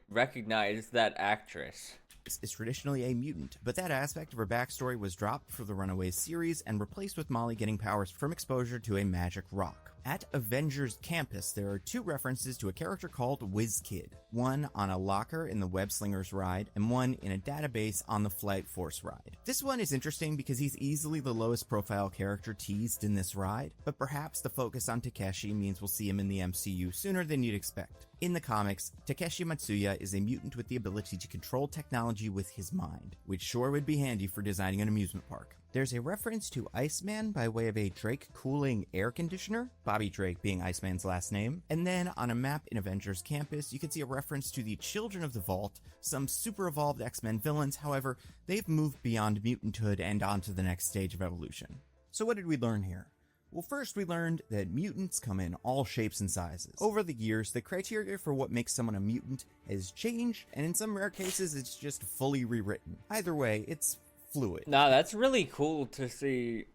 recognize that actress? Is traditionally a mutant, but that aspect of her backstory was dropped for the Runaways series and replaced with Molly getting powers from exposure to a magic rock. At Avengers Campus, there are two references to a character called WizKid, one on a locker in the Web Slingers ride, and one in a database on the Flight Force ride. This one is interesting because he's easily the lowest profile character teased in this ride, but perhaps the focus on Takeshi means we'll see him in the MCU sooner than you'd expect. In the comics, Takeshi Matsuya is a mutant with the ability to control technology with his mind, which sure would be handy for designing an amusement park. There's a reference to Iceman by way of a Drake cooling air conditioner, Bobby Drake being Iceman's last name, and then on a map in Avengers Campus, you can see a reference to the Children of the Vault, some super evolved X-Men villains. However, they've moved beyond mutanthood and onto the next stage of evolution. So what did we learn here? Well, first we learned that mutants come in all shapes and sizes. Over the years, the criteria for what makes someone a mutant has changed, and in some rare cases, it's just fully rewritten. Either way, it's fluid. Nah, that's really cool to see,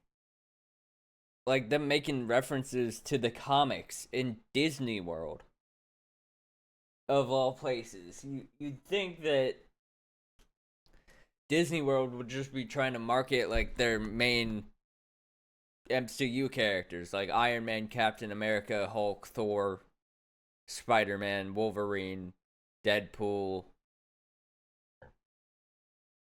like, them making references to the comics in Disney World. Of all places. You'd think that Disney World would just be trying to market, like, their main MCU characters, like Iron Man, Captain America, Hulk, Thor, Spider-Man, Wolverine, Deadpool,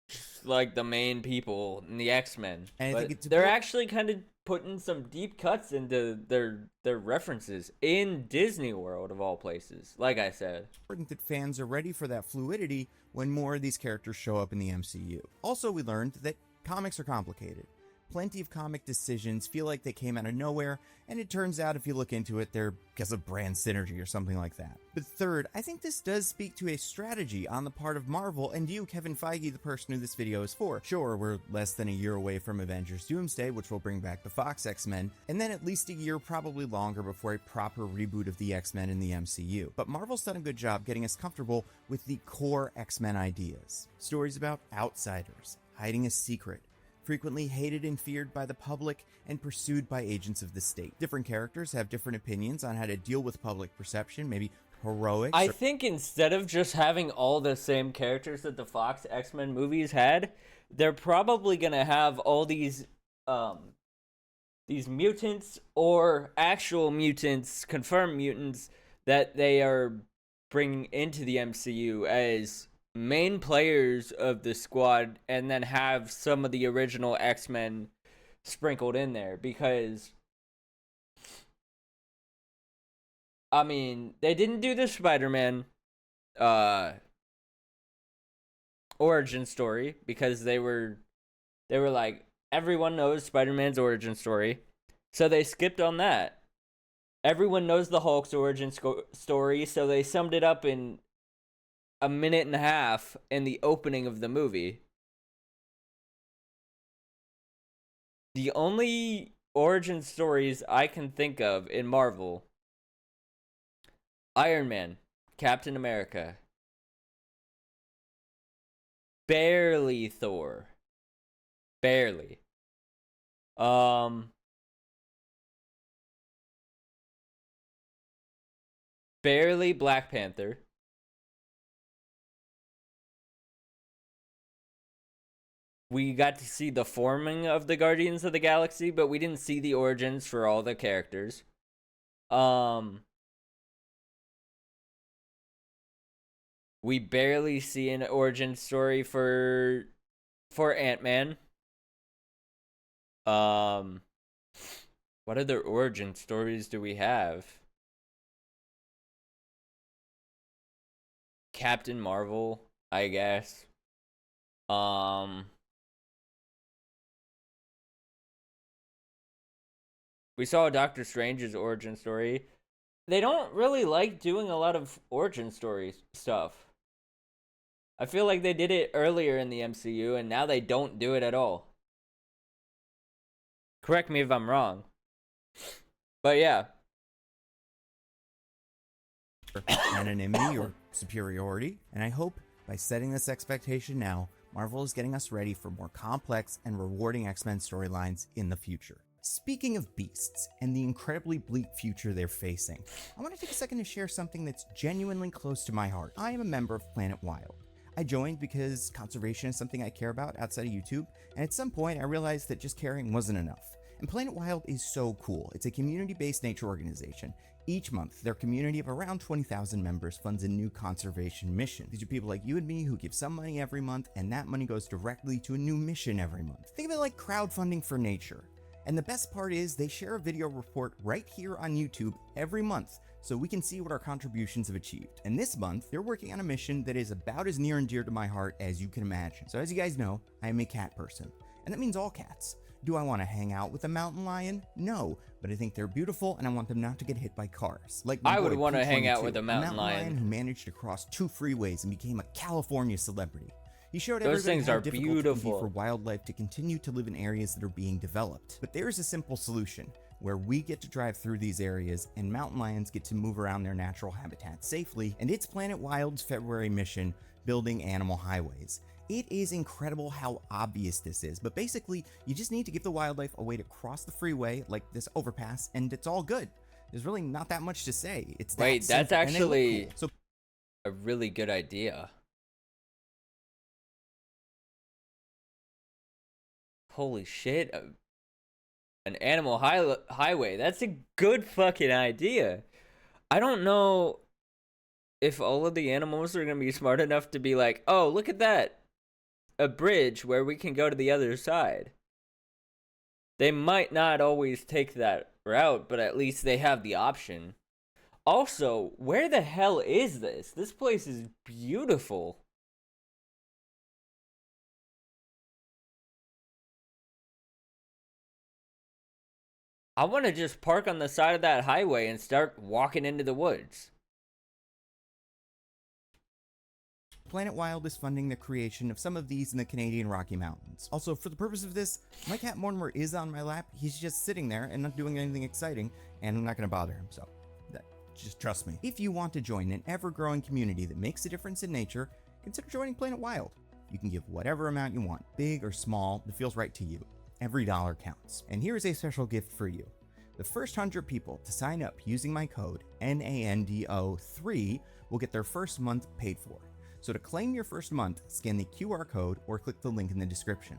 just like the main people in the X-Men. And I but think they're actually kind of putting some deep cuts into their references in Disney World, of all places, like I said. Important that fans are ready for that fluidity when more of these characters show up in the MCU. Also, we learned that comics are complicated. Plenty of comic decisions feel like they came out of nowhere, and it turns out if you look into it, they're because of brand synergy or something like that. But third, I think this does speak to a strategy on the part of Marvel and you, Kevin Feige, the person who this video is for. Sure, we're less than a year away from Avengers Doomsday, which will bring back the Fox X-Men, and then at least a year, probably longer, before a proper reboot of the X-Men in the MCU. But Marvel's done a good job getting us comfortable with the core X-Men ideas. Stories about outsiders, hiding a secret, frequently hated and feared by the public and pursued by agents of the state. Different characters have different opinions on how to deal with public perception, maybe heroics. I think instead of just having all the same characters that the Fox X-Men movies had, they're probably gonna have all these mutants or actual mutants, confirmed mutants, that they are bringing into the MCU as main players of the squad, and then have some of the original X-Men sprinkled in there, because I mean, they didn't do the Spider-Man origin story because they were like, everyone knows Spider-Man's origin story, so they skipped on that. Everyone knows the Hulk's origin story, so they summed it up in a minute and a half in the opening of the movie. The only origin stories I can think of in Marvel: Iron Man, Captain America, barely Thor, barely. Barely Black Panther. We got to see the forming of the Guardians of the Galaxy, but we didn't see the origins for all the characters. We barely see an origin story for Ant-Man. What other origin stories do we have? Captain Marvel, I guess. We saw Doctor Strange's origin story. They don't really like doing a lot of origin story stuff. I feel like they did it earlier in the MCU, and now they don't do it at all. Correct me if I'm wrong. But yeah. Anonymity or superiority, and I hope by setting this expectation now, Marvel is getting us ready for more complex and rewarding X-Men storylines in the future. Speaking of beasts and the incredibly bleak future they're facing, I want to take a second to share something that's genuinely close to my heart. I am a member of Planet Wild. I joined because conservation is something I care about outside of YouTube, and at some point I realized that just caring wasn't enough. And Planet Wild is so cool. It's a community-based nature organization. Each month, their community of around 20,000 members funds a new conservation mission. These are people like you and me who give some money every month, and that money goes directly to a new mission every month. Think of it like crowdfunding for nature. And the best part is they share a video report right here on YouTube every month, so we can see what our contributions have achieved. And this month, they're working on a mission that is about as near and dear to my heart as you can imagine. So as you guys know, I am a cat person, and that means all cats. Do I want to hang out with a mountain lion? No, but I think they're beautiful and I want them not to get hit by cars. Like I would want to hang out with a mountain lion who managed to cross 2 freeways and became a California celebrity. He showed those everybody things how are difficult it can be beautiful for wildlife to continue to live in areas that are being developed. But there's a simple solution, where we get to drive through these areas and mountain lions get to move around their natural habitat safely, and it's Planet Wild's February mission, Building Animal Highways. It is incredible how obvious this is, but basically, you just need to give the wildlife a way to cross the freeway, like this overpass, and it's all good. There's really not that much to say. It's that Wait, that's simple, and they look actually cool. So a really good idea. Holy shit. An animal highway. That's a good fucking idea. I don't know if all of the animals are going to be smart enough to be like, oh, look at that. A bridge where we can go to the other side. They might not always take that route, but at least they have the option. Also, where the hell is this? This place is beautiful. I want to just park on the side of that highway and start walking into the woods. Planet Wild is funding the creation of some of these in the Canadian Rocky Mountains. Also, for the purpose of this, my cat Mortimer is on my lap. He's just sitting there and not doing anything exciting, and I'm not going to bother him, so just trust me. If you want to join an ever-growing community that makes a difference in nature, consider joining Planet Wild. You can give whatever amount you want, big or small, that feels right to you. Every dollar counts. And here's a special gift for you. The first 100 people to sign up using my code NANDO3 will get their first month paid for. So to claim your first month, scan the QR code or click the link in the description.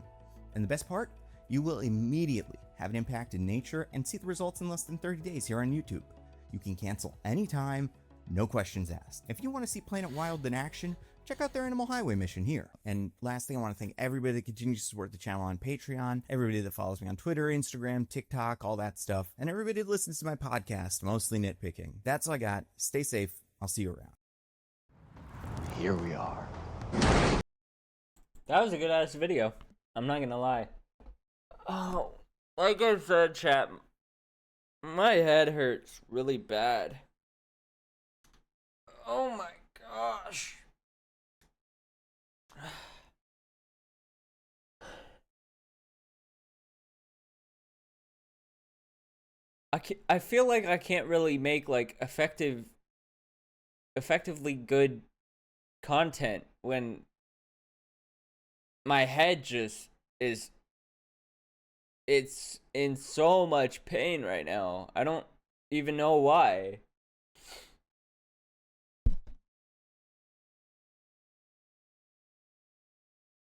And the best part? You will immediately have an impact in nature and see the results in less than 30 days here on YouTube. You can cancel anytime, no questions asked. If you want to see Planet Wild in action, check out their Animal Highway mission here. And last thing, I want to thank everybody that continues to support the channel on Patreon, everybody that follows me on Twitter, Instagram, TikTok, all that stuff, and everybody that listens to my podcast, mostly nitpicking. That's all I got. Stay safe. I'll see you around. Here we are. That was a good ass video. I'm not gonna lie. Oh, like I said, chat, my head hurts really bad. Oh my gosh. I feel like I can't really make like effectively good content when my head just is, it's in so much pain right now. I don't even know why.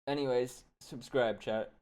Anyways, subscribe, chat.